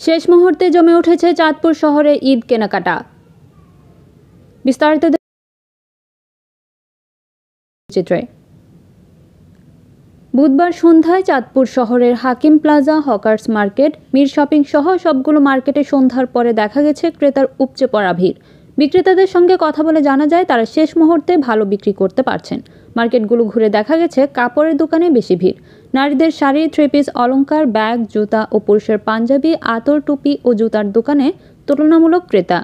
শেষ মুহূর্তে জমে উঠেছে চাঁদপুর শহরে ঈদ কেনাকাটা। বিস্তারিত চিত্রে বুধবার সন্ধ্যায় চাঁদপুর শহরের Hakim plaza, hawkers market, Mir shopping সহ সবগুলো মার্কেটে সন্ধ্যার পরে দেখা গেছে ক্রেতার উপচে পড়া ভিড়। বিক্রেতাদের সঙ্গে কথা বলে জানা যায় তারা শেষ মুহূর্তে ভালো বিক্রি করতে পারছেন। মার্কেটগুলো ঘুরে দেখা গেছে কাপড়ের দোকানে বেশি ভিড়। নারীদের শাড়ি, থ্রি পিস, অলংকার, ব্যাগ, জুতা ও পুরুষের পাঞ্জাবি, আতর, টুপি ও জুতার দোকানে তুলনামূলক ক্রেতা।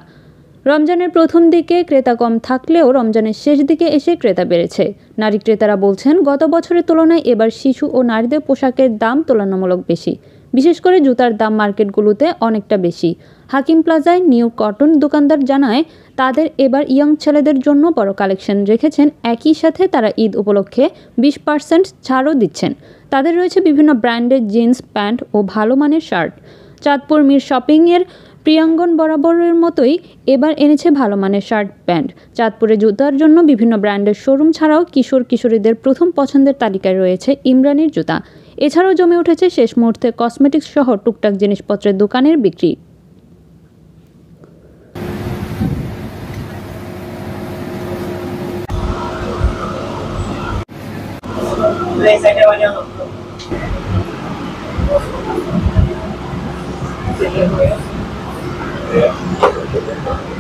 রমজানের প্রথম দিকে ক্রেতা কম থাকলেও রমজানের শেষ দিকে এসে ক্রেতা বেড়েছে। নারী ক্রেতারা বলছেন, গত বছরের তুলনায় এবার শিশু ও নারীদের পোশাকের দাম তুলনামূলক বেশি। বিশেষ করে জুতার দাম মার্কেটগুলোতে অনেকটা বেশি। হাকিম প্লাজায় নিউ কটন দোকানদার জানায়, তাদের এবার ইয়ং ছেলেদের জন্য বড় কালেকশন রেখেছেন। একই সাথে তারা ঈদ উপলক্ষে 20% ছাড়ও দিচ্ছেন। তাদের রয়েছে বিভিন্ন ব্র্যান্ডের জিন্স, প্যান্ট ও ভালো মানের শার্ট। চাঁদপুর মির শপিংয়ের প্রিয়াঙ্গন বরাবরের মতোই এবার এনেছে ভালো মানের শার্ট, প্যান্ট। চাঁদপুরে জুতার জন্য বিভিন্ন ব্র্যান্ডের শোরুম ছাড়াও কিশোর কিশোরীদের প্রথম পছন্দের তালিকায় রয়েছে ইমরানির জুতা। এছাড়াও জমে উঠেছে শেষ মুহূর্তে কসমেটিক্স সহ টুকটাক জিনিসপত্রের দোকানের বিক্রি। Yeah.